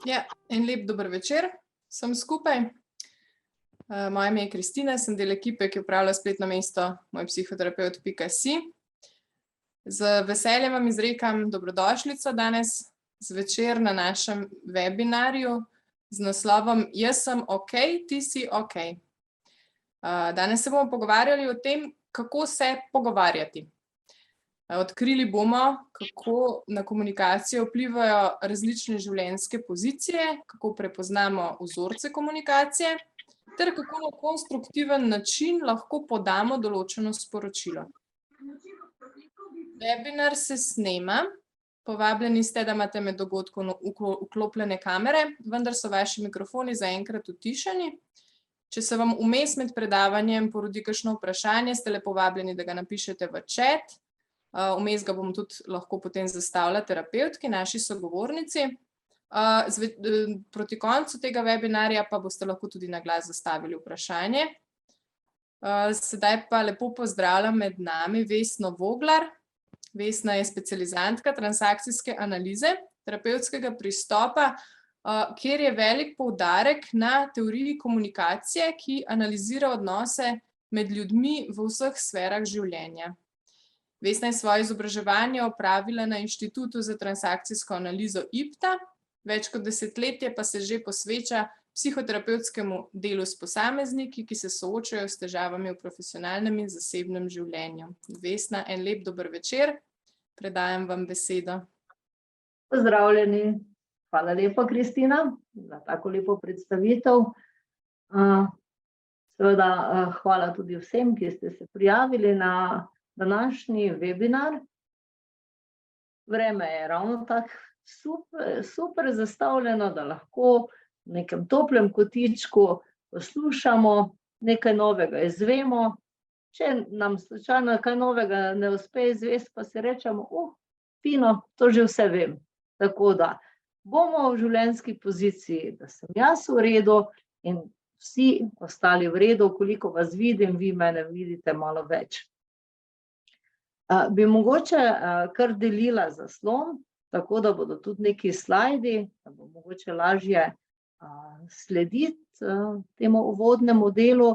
Ja, en lep dober večer vsem skupaj. Moje ime je Kristina, sem del ekipe, ki upravlja spletno mesto mojpsihoterapeut.si. Z veseljem vam izrekam dobrodošlico danes zvečer na našem webinarju z naslovom Jaz sem ok, ti si ok. Danes se bomo pogovarjali o tem, kako se pogovarjati. Odkrili bomo, kako na komunikacijo vplivajo različne življenjske pozicije, kako prepoznamo vzorce komunikacije, ter kako na konstruktiven način lahko podamo določeno sporočilo. Webinar se snema. Povabljeni ste, da imate med dogodkom vklopljene kamere, vendar so vaši mikrofoni zaenkrat utišani. Če se vam vmes med predavanjem porodi kakšno vprašanje, ste lepo vabljeni, da ga napišete v chat. Vmes ga bom tudi lahko potem zastavila terapevtki, naši sogovornici. Proti koncu tega webinarja pa boste lahko tudi na glas zastavili vprašanje. Sedaj pa lepo pozdravljam med nami Vesno Voglar. Vesna je specializantka transakcijske analize, terapevtskega pristopa, kjer je velik poudarek na teoriji komunikacije, ki analizira odnose med ljudmi v vseh sferah življenja. Vesna je svoje izobraževanje opravila na Inštitutu za transakcijsko analizo IPTA, več kot desetletje pa se že posveča psihoterapevtskemu delu s posamezniki, ki se soočajo s težavami v profesionalnem in zasebnem življenju. Vesna, en lep dober večer, predajam vam besedo. Pozdravljeni, hvala lepa, Kristina, za tako lepo predstavitev. Seveda, hvala tudi vsem, ki ste se prijavili na današnji webinar. Vreme je ravno tako super zastavljeno, da lahko v nekem toplem kotičku poslušamo, nekaj novega izvemo. Če nam slučajno kaj novega ne uspe izvesti, pa si rečemo, fino, to že vse vem. Tako da bomo v življenjski poziciji, da sem jaz v redu in vsi ostali v redu, koliko vas vidim, vi mene vidite malo več. Bi mogoče kar delila zaslon, tako da bodo tudi neki slajdi, da bo mogoče lažje slediti temu uvodnemu delu.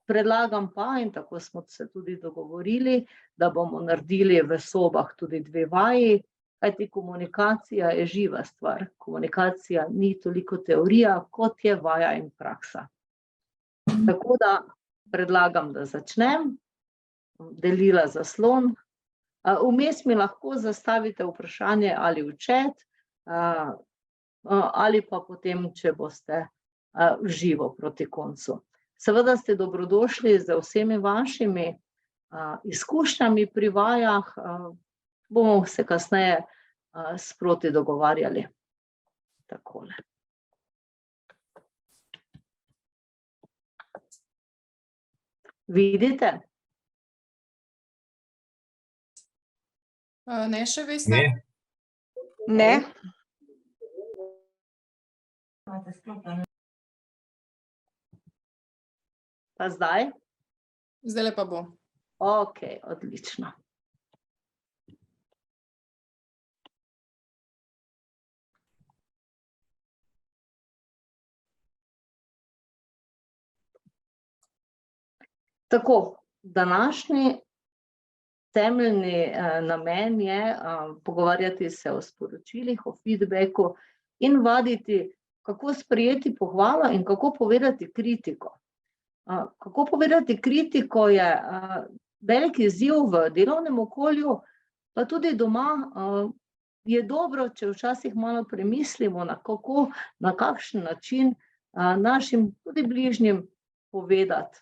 Predlagam pa, in tako smo se tudi dogovorili, da bomo naredili v sobah tudi 2 vaji, kajti komunikacija je živa stvar. Komunikacija ni toliko teorija, kot je vaja in praksa. Tako da predlagam, da začnem. Delila zaslon. Vmes mi lahko zastavite vprašanje ali v chat, ali pa potem, če boste v živo proti koncu. Seveda ste dobrodošli z vsemi vašimi izkušnjami pri vajah, bomo se kasneje sproti dogovarjali. Takole. Vidite? Ne še, Vesna? Ne. Pa zdaj? Zdajle pa bo. Ok, odlično. Tako, današnji temeljni namen je pogovarjati se o sporočilih, o feedbacku in vaditi, kako sprejeti pohvalo in kako povedati kritiko. Kako povedati kritiko je velik izziv v delovnem okolju, pa tudi doma je dobro, če včasih malo premislimo, na kakšen način našim tudi bližnjim povedati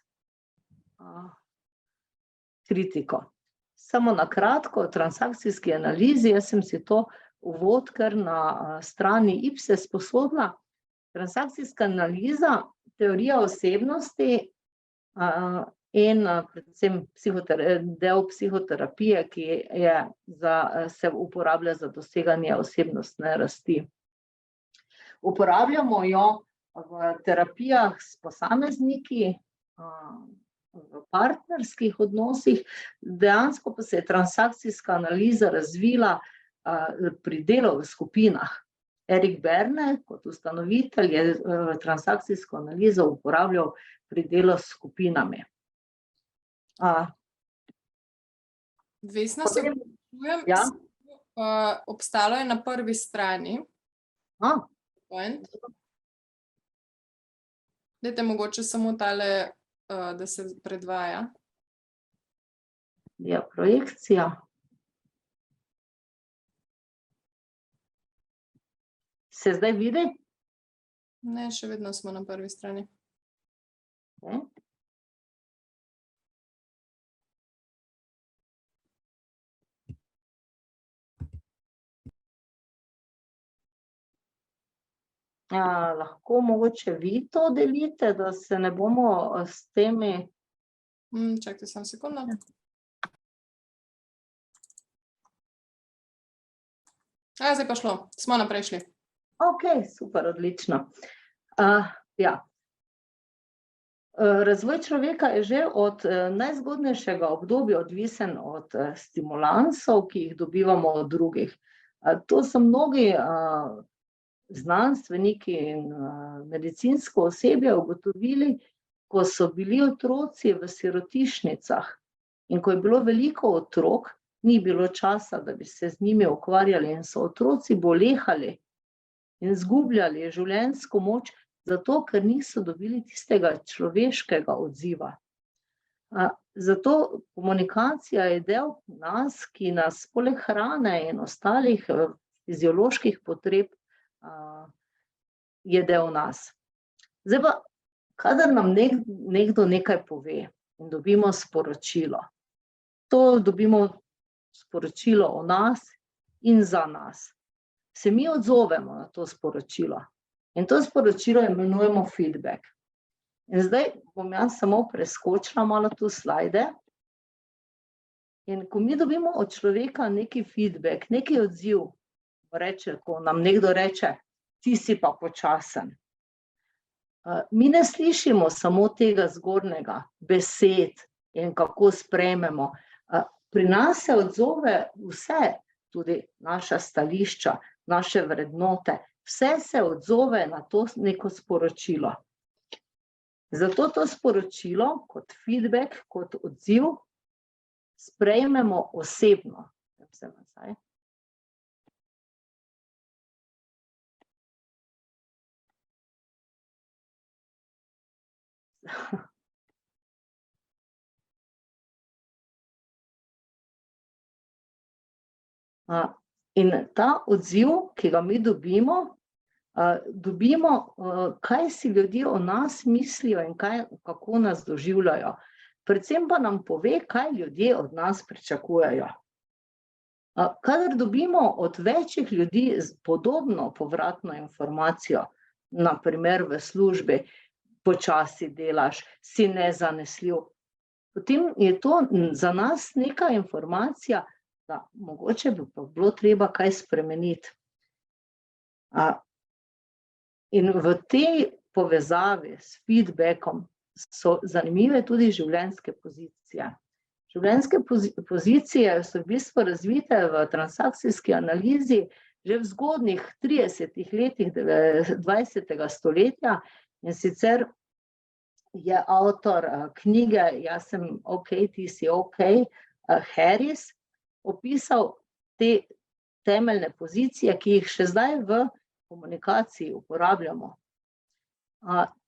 kritiko. Samo na kratko, o transakcijski analizi, jaz sem si to uvod kar na strani IPSE sposodila. Transakcijska analiza, teorija osebnosti in predvsem del psihoterapije, ki se uporablja za doseganje osebnostne rasti. Uporabljamo jo v terapijah s posamezniki, v partnerskih odnosih, dejansko pa se je transakcijska analiza razvila pri delu v skupinah. Erik Berne kot ustanovitelj je transakcijsko analizo uporabljal pri delu s skupinami. Vesna, se opravičujem, Ja. obstalo je na prvi strani. Point. Dajte mogoče samo tale, da se predvaja. Je projekcija. Se zdaj vidi? Ne, še vedno smo na prvi strani. Okay. Lahko mogoče vi to delite, da se ne bomo s temi... Čakajte samo sekundo. Zdaj pa šlo, smo naprej šli. Ok, super, odlično. Ja. Razvoj človeka je že od najzgodnejšega obdobja odvisen od stimulansov, ki jih dobivamo od drugih. To so mnogi znanstveniki in medicinsko osebje ugotovili, ko so bili otroci v sirotišnicah in ko je bilo veliko otrok, ni bilo časa, da bi se z njimi ukvarjali in so otroci bolehali in izgubljali življenjsko moč, zato ker niso dobili tistega človeškega odziva. Zato komunikacija je del nas, ki nas poleg hrane in ostalih fizioloških potreb je del nas. Zdaj pa, kadar nam nekdo nekaj pove in dobimo sporočilo, to dobimo sporočilo o nas in za nas, se mi odzovemo na to sporočilo. In to sporočilo imenujemo feedback. In zdaj bom jaz samo preskočila malo tu slajde. In ko mi dobimo od človeka neki feedback, neki odziv, ko nam nekdo reče, ti si pa počasen. Mi ne slišimo samo tega zgornjega, besed in kako sprejmemo. Pri nas se odzove vse, tudi naša stališča, naše vrednote, vse se odzove na to neko sporočilo. Zato to sporočilo kot feedback, kot odziv sprejmemo osebno. In ta odziv, ki ga mi dobimo, kaj si ljudje o nas mislijo in kako nas doživljajo. Predvsem pa nam pove, kaj ljudje od nas pričakujejo. Kadar dobimo od večjih ljudi podobno povratno informacijo, na primer v službi, počasi delaš, si nezanesljiv, potem je to za nas neka informacija, da mogoče bi pa bilo treba kaj spremeniti. In v tej povezavi s feedbackom so zanimive tudi življenjske pozicije. Življenjske pozicije so v bistvu razvite v transakcijski analizi že v zgodnjih 30 letih 20. stoletja, in sicer je avtor knjige Jaz sem ok, ti si ok, Harris, opisal te temeljne pozicije, ki jih še zdaj v komunikaciji uporabljamo.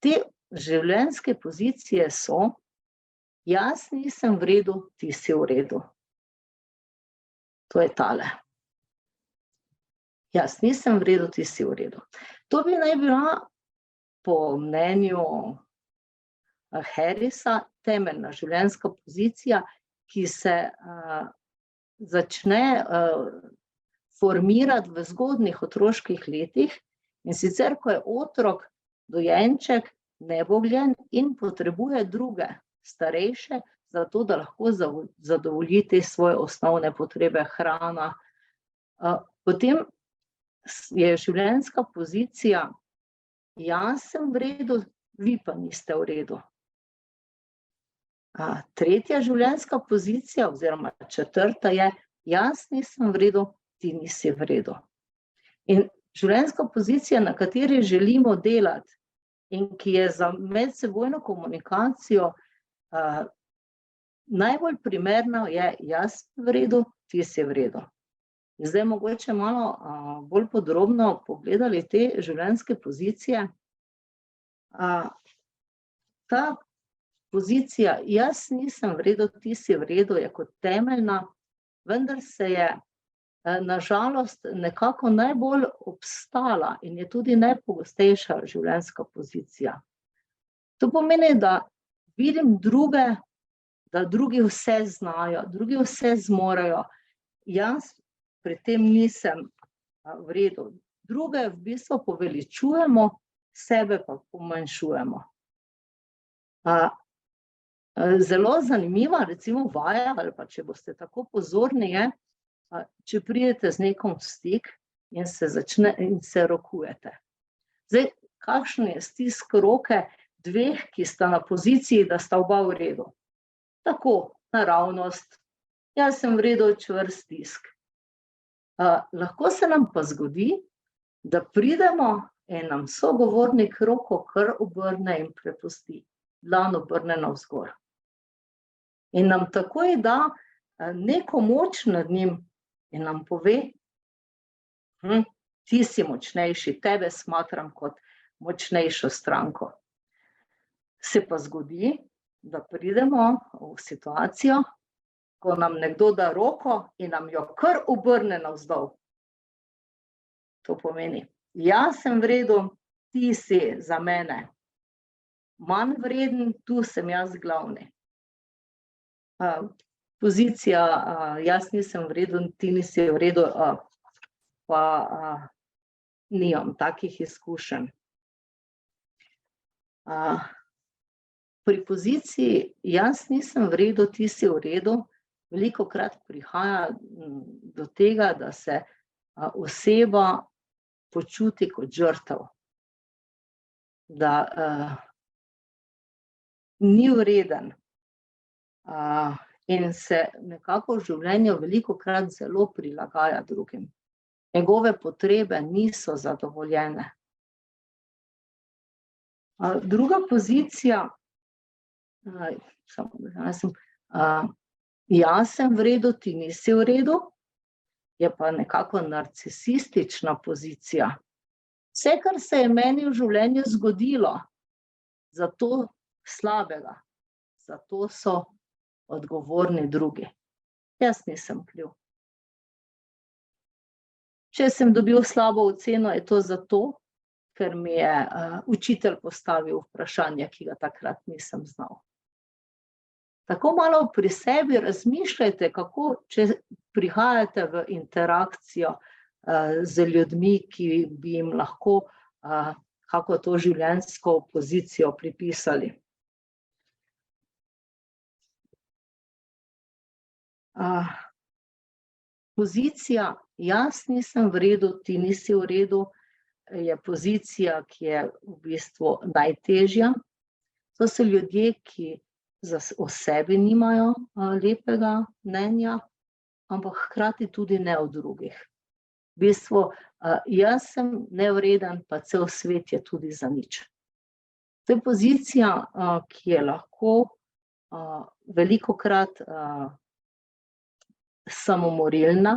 Te življenjske pozicije so: jaz nisem v redu, ti si v redu. To je tale. Jaz nisem v redu, ti si v redu. To bi naj bila po mnenju Harrisa temeljna življenjska pozicija, ki se začne formirati v zgodnjih otroških letih, in sicer, ko je otrok, dojenček, nebogljen in potrebuje druge, starejše, zato da lahko zadovolji te svoje osnovne potrebe, hrana. Potem je življenjska pozicija: jaz sem v redu, vi pa niste v redu. Tretja življenjska pozicija oziroma četrta je: jaz nisem v redu, ti nisi v redu. In življenjska pozicija, na kateri želimo delati in ki je za medsebojno komunikacijo najbolj primerna, je jaz v redu, ti si v redu. Zdaj mogoče malo bolj podrobno pogledali te življenjske pozicije. Ta pozicija, jaz nisem v redu, ti si v redu, je kot temeljna, vendar se je na žalost nekako najbolj obstala in je tudi najpogostejša življenjska pozicija. To pomeni, da vidim druge, da drugi vse znajo, drugi vse zmorejo, jaz pri tem nisem v redu. Druge v bistvu poveličujemo, sebe pa pomanjšujemo. Zelo zanimiva recimo vaja, ali pa če boste tako pozorni, je, če pridete z nekom v stik in se rokujete. Zdaj, kakšen je stisk roke dveh, ki sta na poziciji, da sta oba v redu? Tako, naravnost, jaz sem v redu, čvrst stisk. Lahko se nam pa zgodi, da pridemo in nam sogovornik roko kar obrne in prepusti, dlan obrne navzgor. In nam takoj da neko moč nad njim in nam pove, ti si močnejši, tebe smatram kot močnejšo stranko. Se pa zgodi, da pridemo v situacijo, ko nam nekdo da roko in nam jo kar obrne navzdol. To pomeni, jaz sem v redu, ti si za mene manj vreden, tu sem jaz glavni. Pozicija, jaz nisem v redu, ti nisi v redu, pa nimam takih izkušenj. Pri poziciji, jaz nisem v redu, ti si v redu, velikokrat prihaja do tega, da se oseba počuti kot žrtev. Da ni vreden in se nekako v življenju velikokrat zelo prilagaja drugim. Njegove potrebe niso zadovoljene. Druga pozicija, jaz sem v redu, ti nisi v redu, je pa nekako narcisistična pozicija. Vse, kar se je meni v življenju zgodilo, zato slabega, zato so odgovorni drugi. Jaz nisem kriv. Če sem dobil slabo oceno, je to zato, ker mi je učitelj postavil vprašanje, ki ga takrat nisem znal. Tako malo pri sebi razmišljajte, kako, če prihajate v interakcijo z ljudmi, ki bi jim lahko kako to življenjsko pozicijo pripisali. Pozicija, jaz nisem v redu, ti nisi v redu, je pozicija, ki je v bistvu najtežja. To so ljudje, ki o sebi nimajo lepega mnenja, ampak hkrati tudi ne o drugih. V bistvu, jaz sem nevreden, pa cel svet je tudi zanič. To je pozicija, ki je lahko velikokrat samomorilna,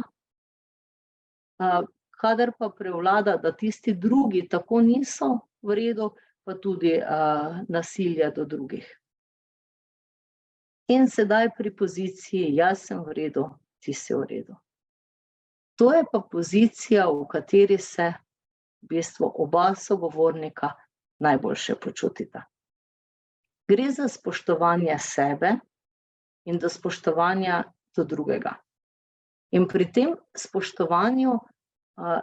kadar pa prevlada, da tisti drugi tako niso v redu, pa tudi nasilje do drugih. In sedaj pri poziciji, jaz sem v redu, ti si v redu. To je pa pozicija, v kateri se v bistvu oba sogovornika najboljše počutita. Gre za spoštovanje sebe in do spoštovanja do drugega. In pri tem spoštovanju,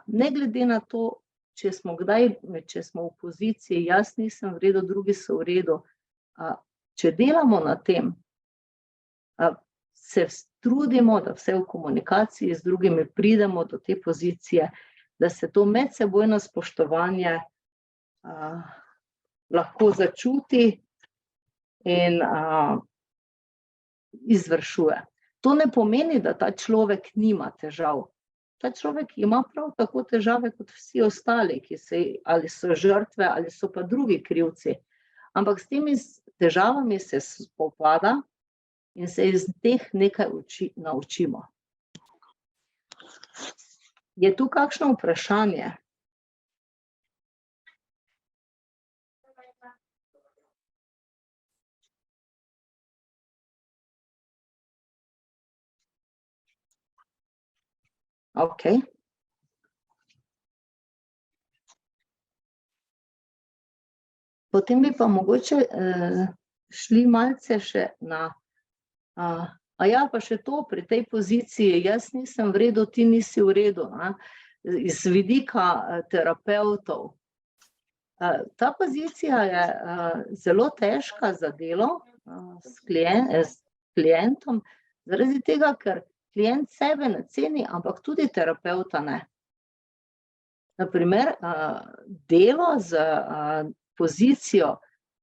ne glede na to, če smo v poziciji, jaz nisem v redu, drugi so v redu, če delamo na tem, se trudimo, da vse v komunikaciji z drugimi pridemo do te pozicije, da se to medsebojno spoštovanje lahko začuti in izvršuje. To ne pomeni, da ta človek nima težav. ta človek ima prav tako težave kot vsi ostali, ali so žrtve, ali so pa drugi krivci. Ampak s temi težavami se spopada in se iz teh nekaj naučimo. Je tu kakšno vprašanje? Ok. Potem bi pa mogoče šli malce še na, pa še to pri tej poziciji, jaz nisem v redu, ti nisi v redu, iz vidika terapevtov. Ta pozicija je zelo težka za delo s klientom, zaradi tega, ker klient sebe ne ceni, ampak tudi terapevta ne. Na primer, delo z pozicijo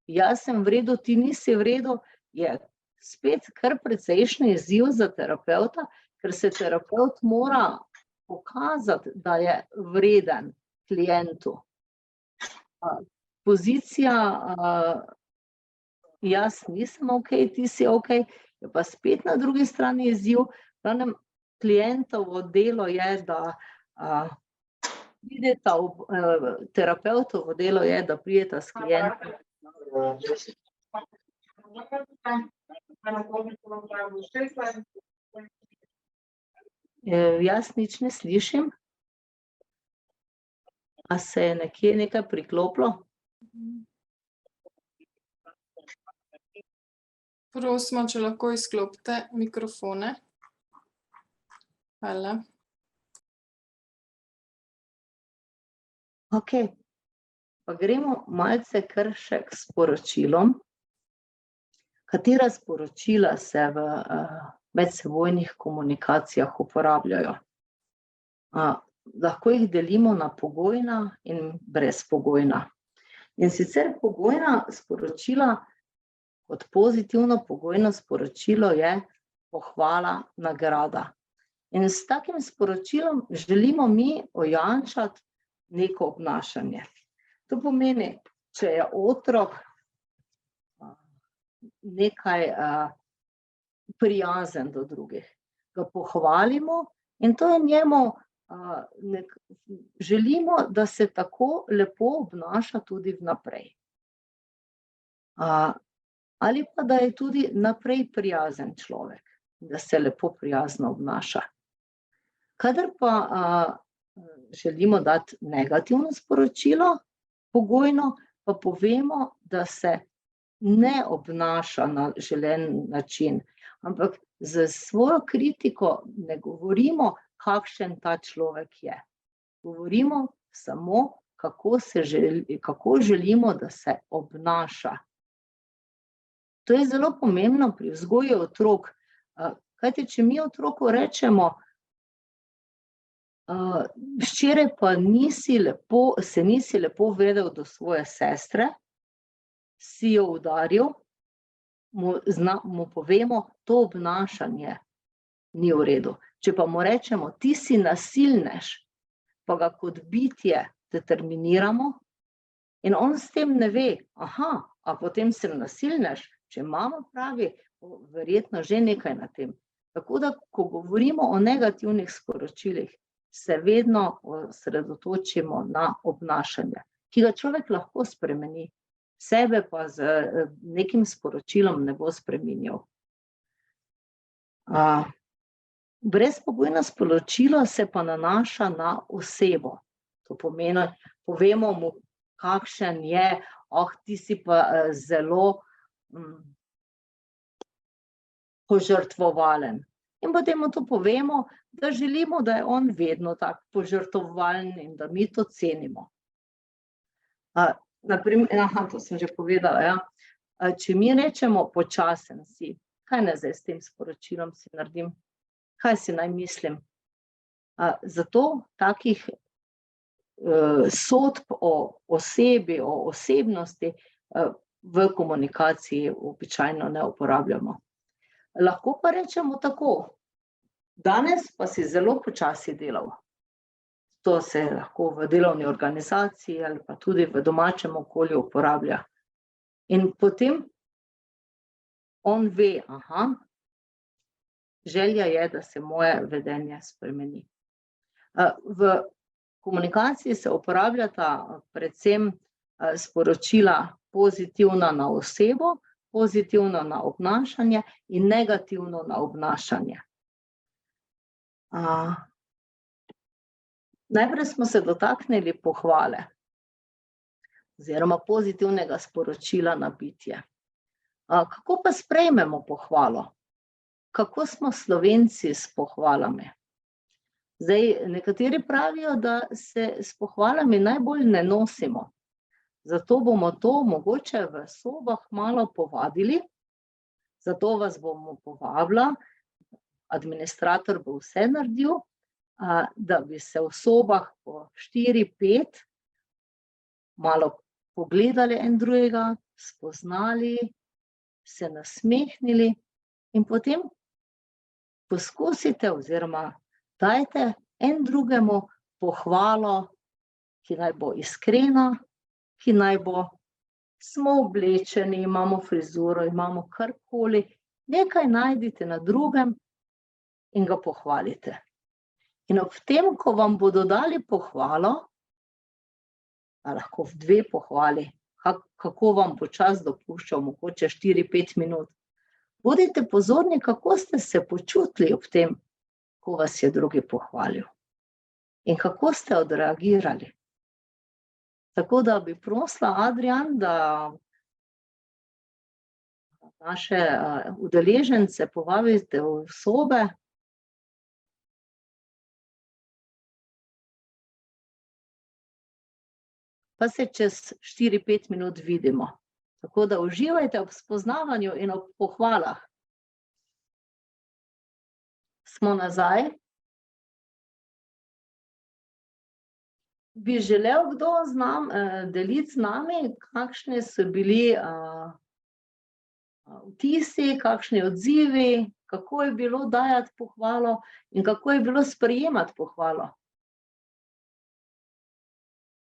jaz sem v redu, ti nisi v redu, je spet kar precejšnji izziv za terapevta, ker se terapevt mora pokazati, da je vreden klientu. Pozicija jaz nisem ok, ti si ok, je pa spet na drugi strani izziv. Klientovo delo je, da prideta, terapevtovo delo je, da prideta s klientom. Jaz nič ne slišim. A se je nekje nekaj priklopilo? Prosimo, če lahko izklopite mikrofone. Hvala. Ok, pa gremo malce kar še k sporočilom. Katera sporočila se v medsebojnih komunikacijah uporabljajo? Lahko jih delimo na pogojna in brezpogojna. In sicer pogojna sporočila, kot pozitivno pogojno sporočilo je pohvala, nagrada. In s takim sporočilom želimo mi ojančati neko obnašanje. To pomeni, če je otrok nekaj prijazen do drugih, ga pohvalimo in to je njemu, želimo, da se tako lepo obnaša tudi vnaprej. Ali pa da je tudi naprej prijazen človek, da se lepo prijazno obnaša. Kadar pa želimo dati negativno sporočilo, pogojno pa povemo, da se ne obnaša na želen način, ampak z svojo kritiko ne govorimo, kakšen ta človek je. Govorimo samo, kako želimo, da se obnaša. To je zelo pomembno pri vzgoji otrok. Kajti, če mi otroku rečemo, hčere pa se nisi lepo vedel do svoje sestre, si jo udaril, mu povemo, to obnašanje ni v redu. Če pa mu rečemo, ti si nasilnež, pa ga kot bitje determiniramo in on s tem ne ve, a potem sem nasilnež, če mama pravi, verjetno že nekaj na tem. Tako da, ko govorimo o negativnih sporočilih, se vedno osredotočimo na obnašanje, ki ga človek lahko spremeni, sebe pa z nekim sporočilom ne bo spreminjal. Brezpogojno sporočilo se pa nanaša na osebo. To pomeni, povemo mu, kakšen je, ti si pa zelo požrtvovalen. In potem mu to povemo, da želimo, da je on vedno tak požrtvovalen in da mi to cenimo. To sem že povedala, če mi rečemo, počasen si, kaj naj zdaj s tem sporočilom si naredim? Kaj si naj mislim? Zato takih sodb o osebi, o osebnosti v komunikaciji običajno ne uporabljamo. Lahko pa rečemo tako, Danes pa si zelo počasi delal. To se lahko v delovni organizaciji ali pa tudi v domačem okolju uporablja. In potem on ve, želja je, da se moje vedenje spremeni. V komunikaciji se uporabljata predvsem sporočila pozitivna na osebo, pozitivno na obnašanje in negativno na obnašanje. Najprej smo se dotaknili pohvale oziroma pozitivnega sporočila na bitje. Kako pa sprejmemo pohvalo? Kako smo Slovenci s pohvalami? Zdaj, nekateri pravijo, da se s pohvalami najbolj ne nosimo. Zato bomo to mogoče v sobah malo povadili, zato vas bomo povabila, administrator bo vse naredil, da bi se v sobah po 4-5 malo pogledali en drugega, spoznali, se nasmehnili in potem poskusite oziroma dajte en drugemu pohvalo, ki naj bo iskrena, ki naj bo, smo oblečeni, imamo frizuro, imamo karkoli, nekaj najdite na drugem in ga pohvalite. In ob tem, ko vam bodo dali pohvalo, lahko v 2 pohvali, kako vam počas dopuščal, mogoče 4-5 minut, bodite pozorni, kako ste se počutili ob tem, ko vas je drugi pohvalil. In kako ste odreagirali. Tako da bi prosila, Adrian, da naše udeležence povabite v sobe. Pa se čez 4-5 minut vidimo. Tako da uživajte ob spoznavanju in ob pohvalah. Smo nazaj. Bi želel kdo deliti z nami, kakšni so bili vtisi, kakšni odzivi, kako je bilo dajati pohvalo in kako je bilo sprejemati pohvalo?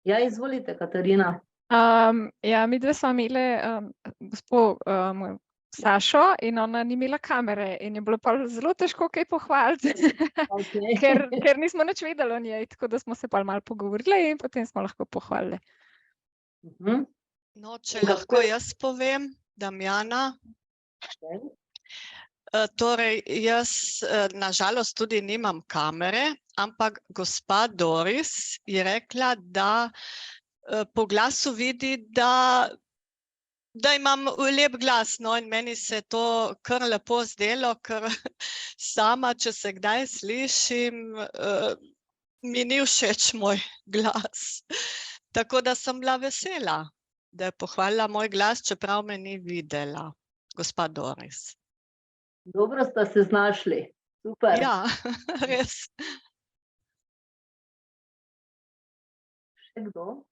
Ja, izvolite, Katarina. Ja, midve sva imeli gospo Sašo in ona ni imela kamere in je bilo pa zelo težko kaj pohvaliti, ker nismo nič vedeli o njej, tako da smo se pa malo pogovorili in potem smo lahko pohvalili. No, če lahko jaz povem, Damjana. Torej, jaz na žalost tudi nimam kamere, ampak gospa Doris je rekla, da po glasu vidi, da imam lep glas, no, in meni se je to kar lepo zdelo, ker sama, če se kdaj slišim, mi ni všeč moj glas. Tako da sem bila vesela, da je pohvalila moj glas, čeprav me ni videla, gospa Doris. Dobro sta se znašli, super. Ja, res. Še kdo?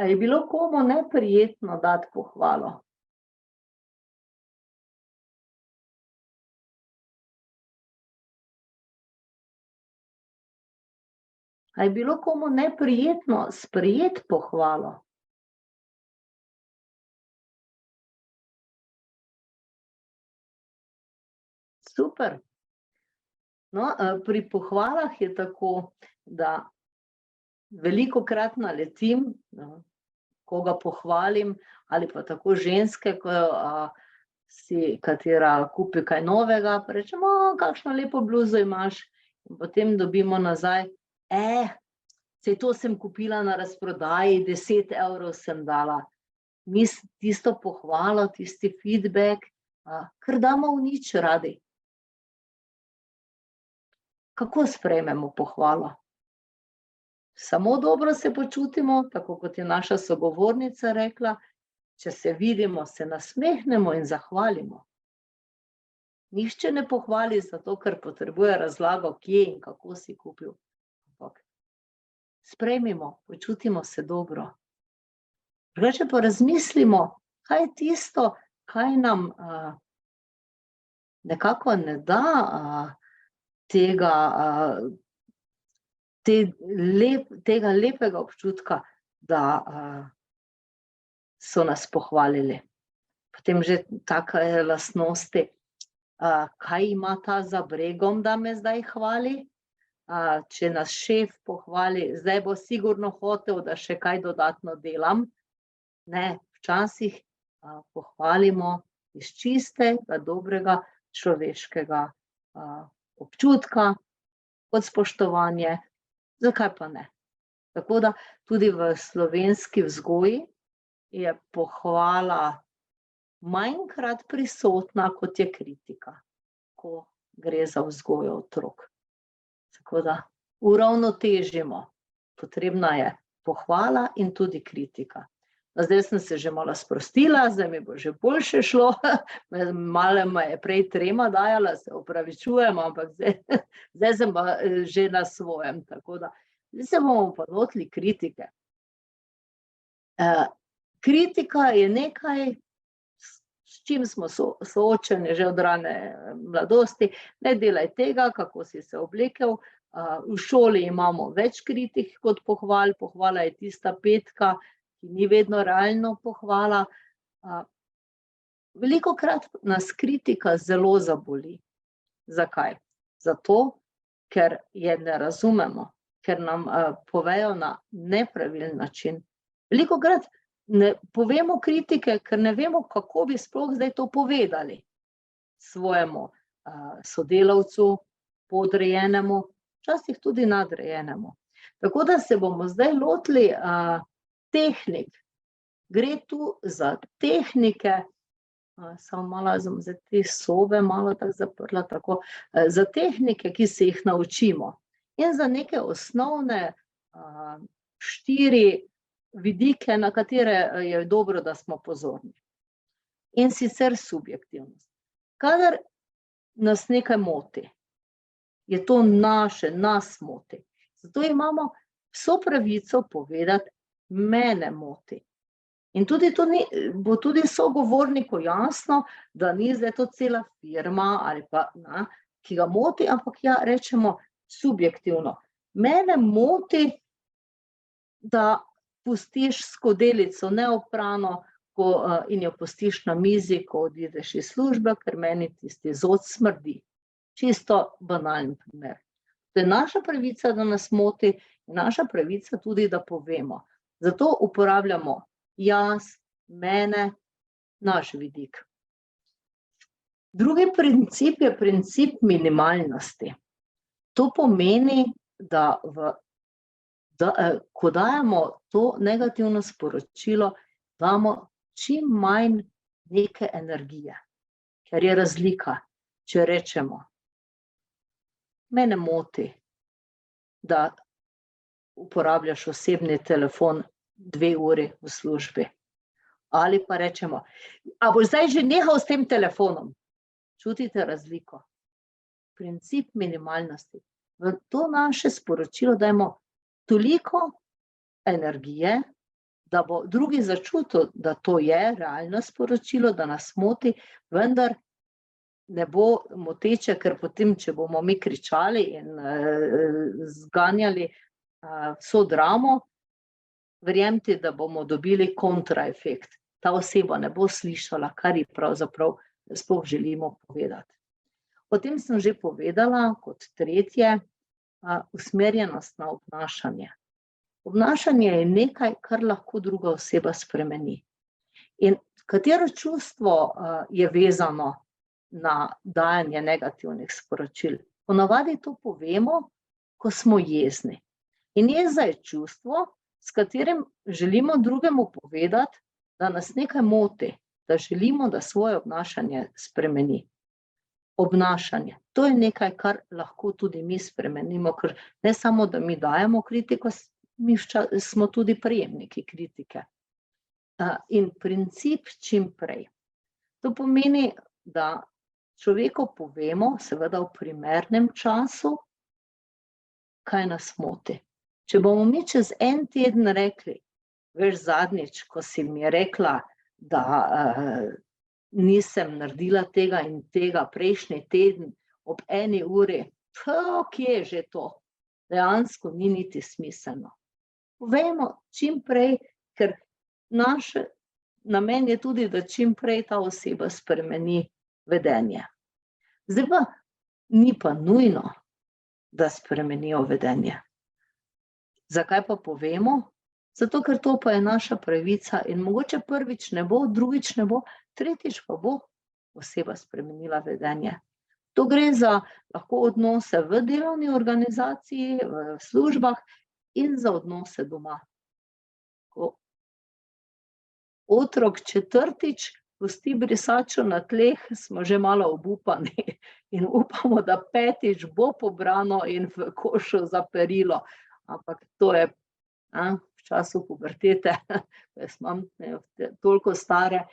A je bilo komu neprijetno dati pohvalo? A je bilo komu neprijetno sprejeti pohvalo? Super. No, pri pohvalah je tako, da velikokrat naletim, koga pohvalim, ali pa tako ženske, ko si katera kupi kaj novega, pa rečemo, kakšno lepo bluzo imaš, in potem dobimo nazaj, saj to sem kupila na razprodaji, 10 evrov sem dala. Mi tisto pohvalo, tisti feedback, kar damo v nič radi. Kako sprejmemo pohvalo? Samo dobro se počutimo, tako kot je naša sogovornica rekla, če se vidimo, se nasmehnemo in zahvalimo. Nihče ne pohvali zato, ker potrebuje razlago, kje in kako si kupil. Sprejmimo, počutimo se dobro. Drugače pa razmislimo, kaj je tisto, kaj nam nekako ne da tega lepega občutka, da so nas pohvalili. Potem že take lastnosti, kaj ima ta za bregom, da me zdaj hvali. Če nas šef pohvali, zdaj bo sigurno hotel, da še kaj dodatno delam. Ne, včasih pohvalimo iz čistega, dobrega človeškega občutka, kot spoštovanje, zakaj pa ne. Tako da tudi v slovenski vzgoji je pohvala manjkrat prisotna, kot je kritika, ko gre za vzgojo otrok. Tako da uravnotežimo, potrebna je pohvala in tudi kritika. Zdaj sem se že malo sprostila, zdaj mi bo že boljše šlo, malo me je prej trema dajala, se opravičujem, ampak zdaj sem pa že na svojem, tako da zdaj se bomo pa lotili kritike. Kritika je nekaj, s čim smo soočeni že od rane mladosti. Ne delaj tega, kako si se oblekel. V šoli imamo več kritik kot pohval. Pohvala je tista petka, ki ni vedno realno pohvala. Velikokrat nas kritika zelo zaboli. Zakaj? Zato, ker je ne razumemo, ker nam povejo na nepravilen način. Velikokrat ne povemo kritike, ker ne vemo, kako bi sploh zdaj to povedali svojemu sodelavcu, podrejenemu, včasih tudi nadrejenemu. Tako da se bomo zdaj lotili tehnik. Gre tu za tehnike, samo malo sem za te sobe malo tako zaprla, tako, za tehnike, ki se jih naučimo in za neke osnovne 4 vidike, na katere je dobro, da smo pozorni. In sicer subjektivnost. Kadar nas nekaj moti, je to nas moti. Zato imamo vso pravico povedati, mene moti. In tudi to bo tudi sogovorniku jasno, da ni zdaj to cela firma ali pa, ki ga moti, ampak ja, rečemo subjektivno. Mene moti, da pustiš skodelico neoprano in jo pustiš na mizi, ko odideš iz službe, ker meni tisti zod smrdi. Čisto banalen primer. To je naša pravica, da nas moti, in naša pravica tudi, da povemo. Zato uporabljamo jaz, mene, naš vidik. Drugi princip je princip minimalnosti. To pomeni, da ko dajemo to negativno sporočilo, damo čim manj neke energije, ker je razlika, če rečemo, mene moti, da uporabljaš osebni telefon 2 uri v službi. Ali pa rečemo, a boš zdaj že nehal s tem telefonom? Čutite razliko? Princip minimalnosti. V to naše sporočilo dajmo toliko energije, da bo drugi začutil, da to je realno sporočilo, da nas moti, vendar ne bo moteče, ker potem, če bomo mi kričali in zganjali vso dramo, verjemite, da bomo dobili kontraefekt. Ta oseba ne bo slišala, kar ji pravzaprav sploh želimo povedati. Potem sem že povedala, kot tretje, usmerjenost na obnašanje. Obnašanje je nekaj, kar lahko druga oseba spremeni. In katero čustvo je vezano na dajanje negativnih sporočil? Ponavadi to povemo, ko smo jezni. In jeza je čustvo, s katerim želimo drugemu povedati, da nas nekaj moti, da želimo, da svoje obnašanje spremeni. Obnašanje. To je nekaj, kar lahko tudi mi spremenimo, ker ne samo, da mi dajemo kritiko, mi smo tudi prejemniki kritike. In princip čim prej. To pomeni, da človeku povemo, seveda v primernem času, kaj nas moti. Če bomo mi čez 1 teden rekli, veš, zadnjič, ko si mi rekla, da nisem naredila tega in tega prejšnji teden ob 1 uri. Kje je že to? Dejansko ni niti smiselno. Povejmo čim prej, ker naš namen je tudi, da čim prej ta oseba spremeni vedenje. Zdaj pa ni pa nujno, da spremenijo vedenje. Zakaj pa povemo? Zato, ker to pa je naša pravica in mogoče prvič ne bo, drugič ne bo, tretjič pa bo oseba spremenila vedenje. To gre za lahko odnose v delovni organizaciji, v službah in za odnose doma. Ko otrok 4. pusti brisačo na tleh, smo že malo obupani in upamo, da 5. bo pobrano in v košu za perilo. Ampak to je v času pubertete, ko smo toliko stare,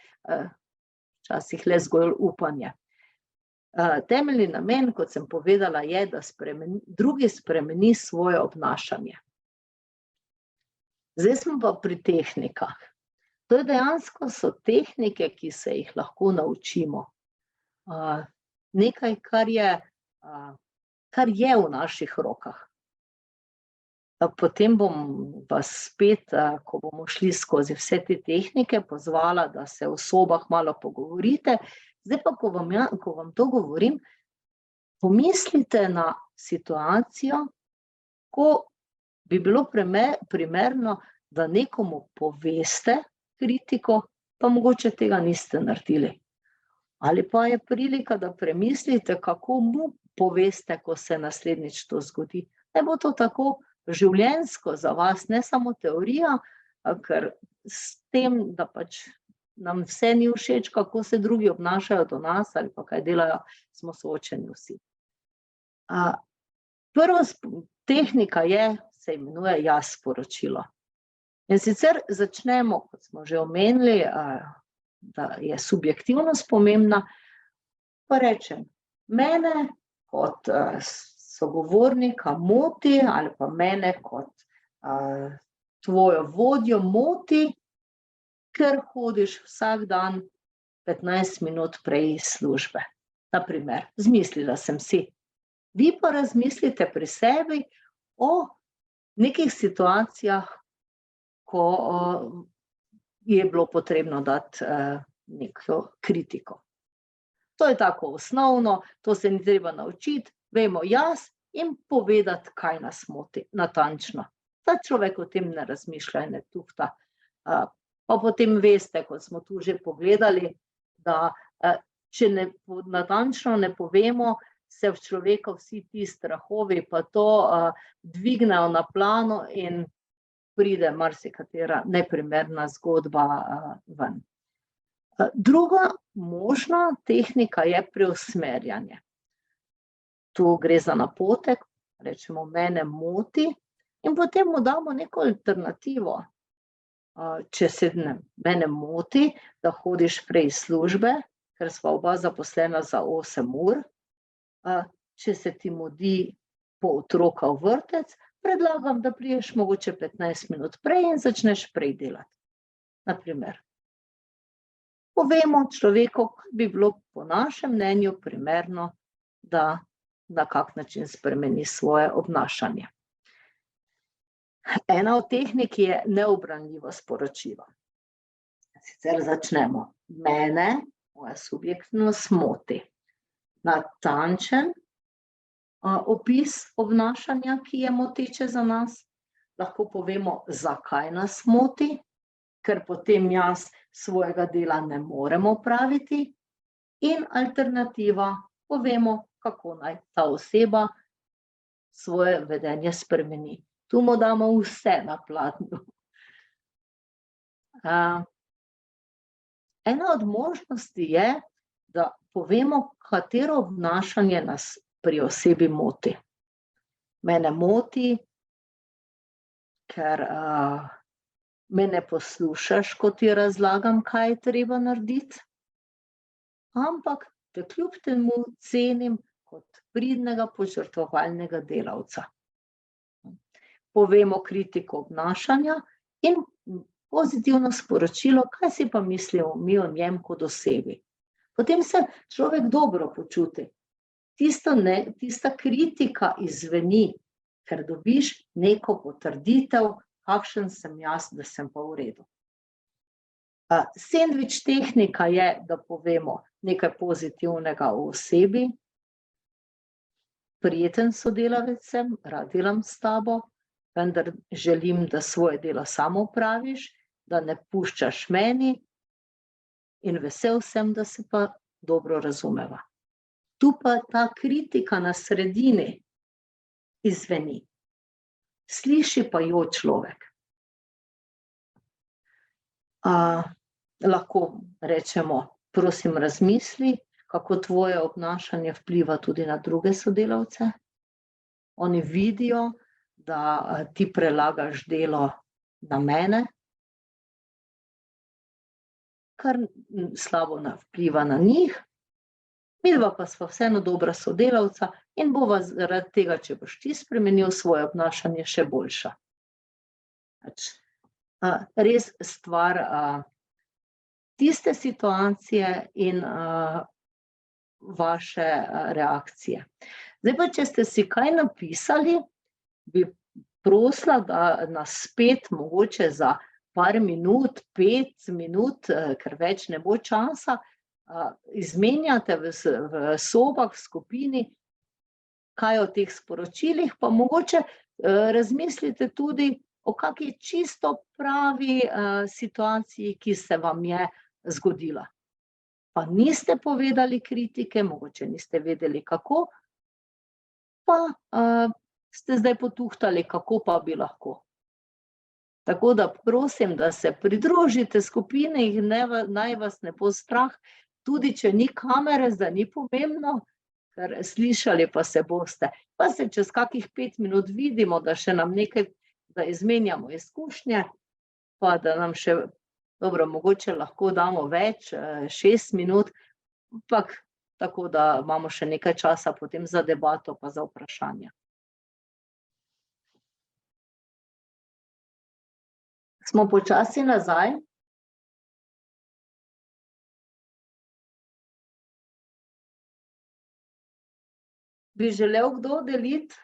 včasih le zgolj upanje. Temeljni namen, kot sem povedala, je, da drugi spremeni svoje obnašanje. Zdaj smo pa pri tehnikah. To je dejansko so tehnike, ki se jih lahko naučimo. Nekaj, kar je v naših rokah. Potem bom vas spet, ko bomo šli skozi vse te tehnike, pozvala, da se v sobah malo pogovorite. Zdaj pa, ko vam to govorim, pomislite na situacijo, ko bi bilo primerno, da nekomu poveste kritiko, pa mogoče tega niste naredili. Ali pa je prilika, da premislite, kako mu poveste, ko se naslednjič to zgodi. Ne bo to tako življenjsko za vas, ne samo teorija, ker s tem, da pač nam vse ni všeč, kako se drugi obnašajo do nas ali pa kaj delajo, smo soočeni vsi. Prva tehnika se imenuje jaz sporočilo. In sicer začnemo, kot smo že omenili, da je subjektivnost pomembna, pa rečem, mene kot sogovornika moti ali pa mene kot tvojo vodjo moti, ker hodiš vsak dan 15 minut prej iz službe. Na primer, zmislila sem si. Vi pa razmislite pri sebi o nekih situacijah, ko je bilo potrebno dati neko kritiko. To je tako osnovno, to se ni treba naučiti, vemo jaz in povedati, kaj nas moti, natančno. Ta človek o tem ne razmišlja in ne tuhta. Pa potem veste, kot smo tu že pogledali, da če natančno ne povemo, se v človeka vsi ti strahovi pa to dvignejo na plano in pride marsikatera neprimerna zgodba ven. Druga možna tehnika je preusmerjanje. Tu gre za napotek, rečemo, mene moti in potem mu damo neko alternativo. Če mene moti, da hodiš prej iz službe, ker sva oba zaposlena za 8 ur, če se ti mudi po otroka v vrtec, predlagam, da priješ mogoče 15 minut prej in začneš prej delati. Naprimer. Povemo človeku, kaj bi bilo po našem mnenju primerno, da na kak način spremeni svoje obnašanje. Ena od tehnik je neubranljivo sporočilo. Sicer začnemo. Mene, moja subjektivnost moti. Natančen opis obnašanja, ki je moteče za nas. Lahko povemo, zakaj nas moti, ker potem jaz svojega dela ne morem opraviti. In alternativa, povemo, kako naj ta oseba svoje vedenje spremeni. Tu mu damo vse na platnu. Ena od možnosti je, da povemo, katero obnašanje nas pri osebi moti. Mene moti, ker me ne poslušaš, ko ti razlagam, kaj je treba narediti, ampak te kljub temu cenim kot pridnega, požrtvovalnega delavca. Povemo kritiko obnašanja in pozitivno sporočilo, kaj si pa mislimo mi o njem kot osebi. potem se človek dobro počuti. Tista kritika izzveni, ker dobiš neko potrditev, kakšen sem jaz, da sem pa v redu. Sendvič tehnika je, da povemo nekaj pozitivnega o osebi, prijeten sodelavec sem, rad delam s tabo, vendar želim, da svoje delo samo opraviš, da ne puščaš meni in vesel sem, da se pa dobro razumeva. Tu pa ta kritika na sredini izzveni. Sliši pa jo človek. Lahko rečemo, prosim razmisli, kako tvoje obnašanje vpliva tudi na druge sodelavce. Oni vidijo, da ti prelagaš delo na mene, kar slabo vpliva na njih. Midva pa sva vseeno dobra sodelavca in bova zaradi tega, če boš ti spremenil svoje obnašanje, še boljša. Res stvar tiste situacije in vaše reakcije. Zdaj pa, če ste si kaj napisali, bi prosila, da nas spet mogoče za par minut, 5 minut, ker več ne bo časa, izmenjate v sobah, v skupini, kaj o teh sporočilih, pa mogoče razmislite tudi o kakšni čisto pravi situaciji, ki se vam je zgodila. Pa niste povedali kritike, mogoče niste vedeli kako, pa ste zdaj potuhtali, kako pa bi lahko. Tako da prosim, da se pridružite skupini in naj vas ne bo strah, tudi če ni kamere, zdaj ni pomembno, ker slišali pa se boste. Pa se čez kakih 5 minut vidimo, da še nam nekaj, da izmenjamo izkušnje, pa da nam še, dobro, mogoče lahko damo več, 6 minut, ampak tako da imamo še nekaj časa potem za debato pa za vprašanja. Smo počasi nazaj. Bi želel kdo deliti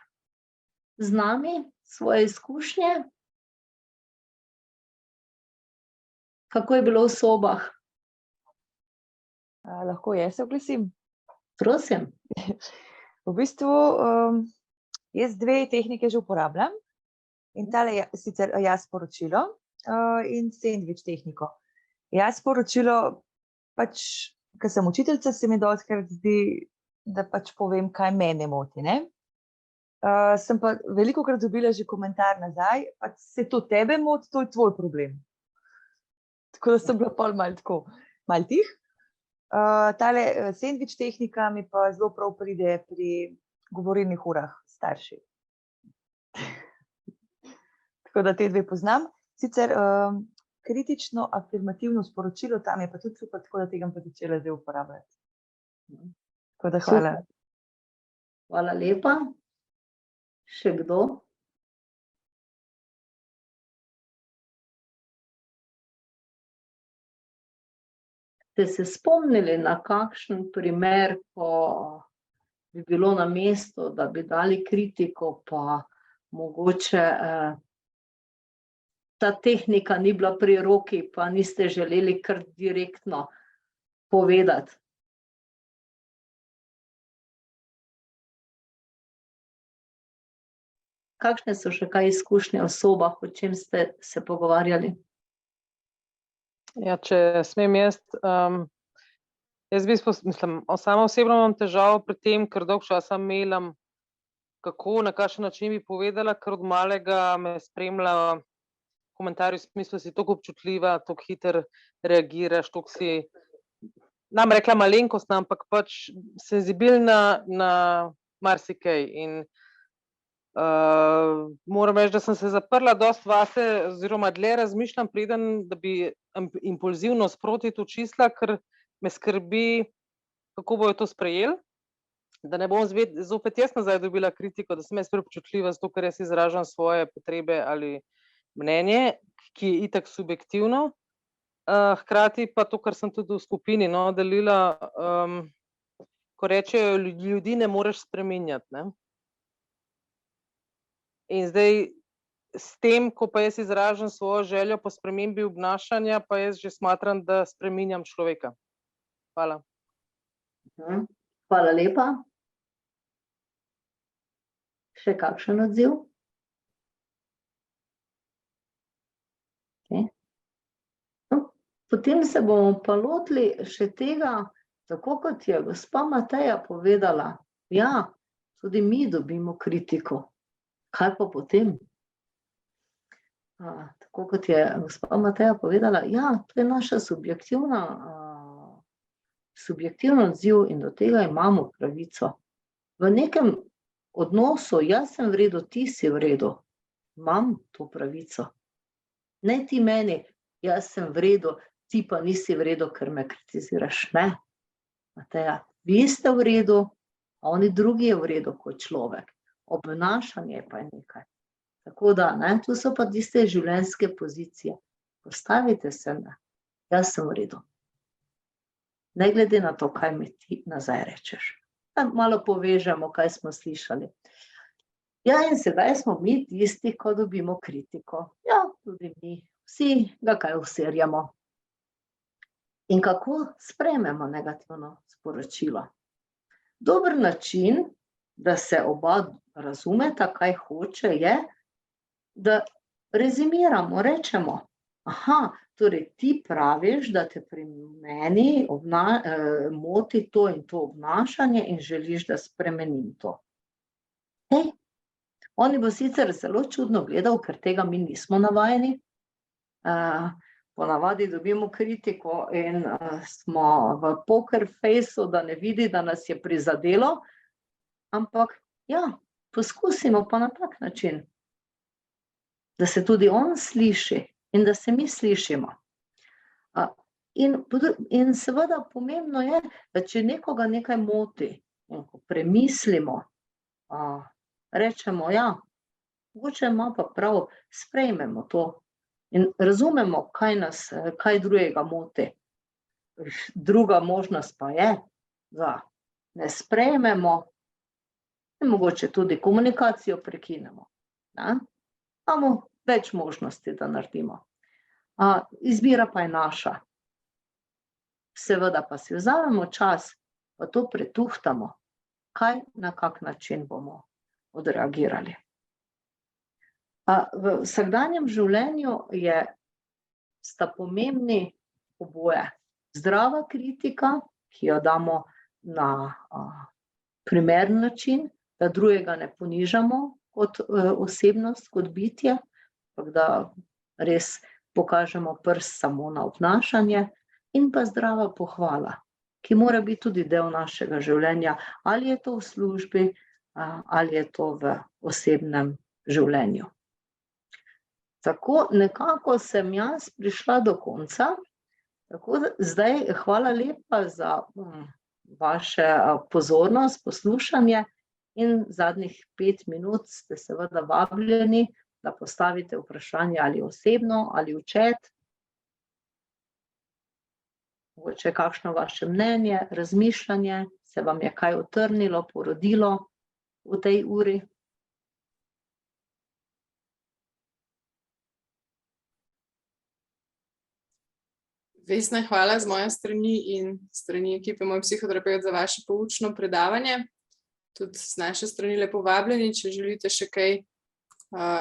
z nami svoje izkušnje? Kako je bilo v sobah? Lahko jaz se oglasim? Prosim. V bistvu jaz 2 tehnike že uporabljam in tale je sicer jaz sporočilo in sendvič tehniko. Jaz sporočilo, pač, ker sem učiteljica, se mi dostikrat zdi, da pač povem, kaj mene moti, ne? Sem pa velikokrat dobila že komentar nazaj, pač se to tebe moti, to je tvoj problem. Tako da sem bila pol malo tih. Tale sendvič tehnika mi pa zelo prav pride pri govorilnih urah starši. Tako da te 2 poznam. Sicer kritično afirmativno sporočilo, tam je pa tudi super, tako da tega pa začela zdaj uporabljati. Tako da hvala. Hvala lepa. Še kdo? Ste se spomnili na kakšen primer, ko bi bilo na mestu, da bi dali kritiko, pa mogoče ta tehnika ni bila pri roki, pa niste želeli kar direktno povedati? Kakšne so še kaj izkušnje v sobah, o čem ste se pogovarjali? Ja, če smem jaz mislim, sama osebno imam težavo pri tem, ker dolgo časa melim, kako, na kakšen način bi povedala, ker od malega me spremlja komentarji v smislu, si toliko občutljiva, toliko hitro reagiraš, toliko si, nam rekla malenkostna, ampak pač senzibilna na marsikaj. In moram reči, da sem se zaprla dosti vase, oziroma dlje razmišljam, preden da bi impulzivno sproti to čistila, ker me skrbi, kako bojo to sprejeli, da ne bom zopet jaz nazaj dobila kritiko, da sem jaz preobčutljiva, zato ker jaz izražam svoje potrebe ali mnenje, ki je itak subjektivno. Hkrati pa to, kar sem tudi v skupini delila, ko rečejo, ljudi ne moreš spreminjati. Ne? In zdaj s tem, ko pa jaz izražam svojo željo po spremembi obnašanja, pa jaz že smatram, da spreminjam človeka. Hvala. Hvala lepa. Še kakšen odziv? Okay. No, potem se bomo pa lotili še tega, tako kot je gospa Mateja povedala, ja, tudi mi dobimo kritiko. Kaj pa potem? Tako kot je gospa Mateja povedala, ja, to je naša subjektivni odziv in do tega imamo pravico. V nekem odnosu, jaz sem v redu, ti si v redu, imam to pravico. Ne ti meni, jaz sem v redu, ti pa nisi v redu, ker me kritiziraš. Ne, Mateja, vi ste v redu, oni drugi je v redu kot človek. Obnašanje pa je nekaj. Tako da, ne, tu so pa tiste življenjske pozicije. Postavite se, ne, jaz sem v redu. Ne glede na to, kaj mi ti nazaj rečeš. Malo povežemo, kaj smo slišali. Ja, in sedaj smo mi tisti, ko dobimo kritiko. Ja, tudi mi, vsi ga kaj userjamo. In kako sprejmemo negativno sporočilo? Dober način, da se oba razumeta, kaj hoče, je, da rezimiramo, rečemo, aha, torej ti praviš, da te pri meni moti to in to obnašanje in želiš, da spremenim to. Hej, oni bo sicer zelo čudno gledal, ker tega mi nismo navajeni. Ponavadi dobimo kritiko in smo v poker faceu, da ne vidi, da nas je prizadelo, ampak ja, poskusimo pa na tak način, da se tudi on sliši in da se mi slišimo. In seveda pomembno je, da če nekoga nekaj moti, in ko premislimo, rečemo, ja, mogoče ima pa prav, sprejmemo to in razumemo, kaj drugega moti. Druga možnost pa je, da ne sprejmemo in mogoče tudi komunikacijo prekinemo. Imamo več možnosti, da naredimo. Izbira pa je naša. Seveda pa si vzamemo čas, pa to pretuhtamo, kaj na kak način bomo odreagirali. V vsakdanjem življenju sta pomembni oboje. Zdrava kritika, ki jo damo na primeren način, da drugega ne ponižamo kot osebnost, kot bitje, da res pokažemo prst samo na obnašanje, in pa zdrava pohvala, ki mora biti tudi del našega življenja, ali je to v službi, ali je to v osebnem življenju. Tako nekako sem jaz prišla do konca, tako da zdaj hvala lepa za vaše pozornost, poslušanje in zadnjih 5 minut ste seveda vabljeni, da postavite vprašanje ali osebno ali v chat. Mogoče kakšno vaše mnenje, razmišljanje, se vam je kaj utrnilo, porodilo v tej uri? Vesna, hvala z moje strani in strani ekipe Moj psihoterapevt za vaše poučno predavanje. Tudi z naše strani lepo vabljeni, če želite še kaj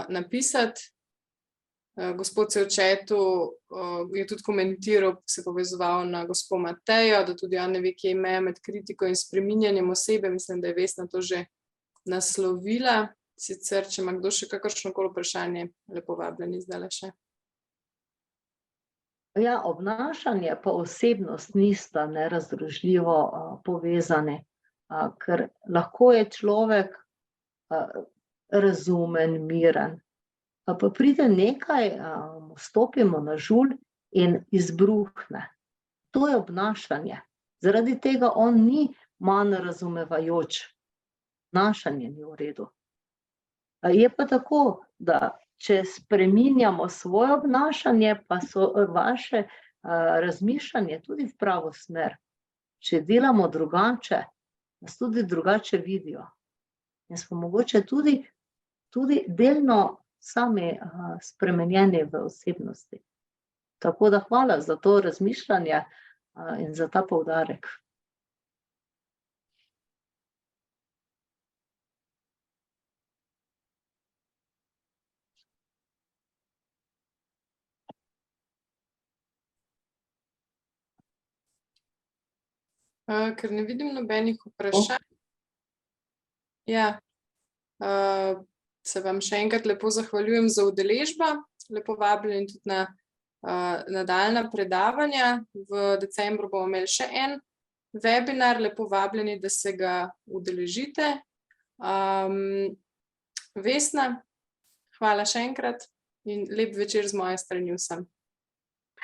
napisati. Gospod se v chatu je tudi komentiral, se povezoval na gospo Matejo, da tudi on ne ve, kje je meja med kritiko in spreminjanjem osebe. Mislim, da je Vesna to že naslovila. Sicer, če ima kdo še kakršnokoli vprašanje, lepo vabljeni zdajle še. Ja, obnašanje pa osebnost nista nerazdružljivo povezane, ker lahko je človek razumen, miren, pa pride nekaj, stopimo na žulj in izbruhne. To je obnašanje. Zaradi tega on ni manj razumevajoč. Obnašanje ni v redu. Je pa tako, da če spreminjamo svoje obnašanje, pa so vaše razmišljanje tudi v pravo smer. Če delamo drugače, nas tudi drugače vidijo. In smo mogoče tudi delno sami spremenjeni v osebnosti. Tako da hvala za to razmišljanje in za ta poudarek. Ker ne vidim nobenih vprašanj. Ja, se vam še enkrat lepo zahvaljujem za udeležbo. Lepo vabljeni tudi na nadaljnja predavanja. V decembru bomo imeli še en webinar, lepo vabljeni, da se ga udeležite. Vesna, hvala še enkrat in lep večer z moje strani vsem.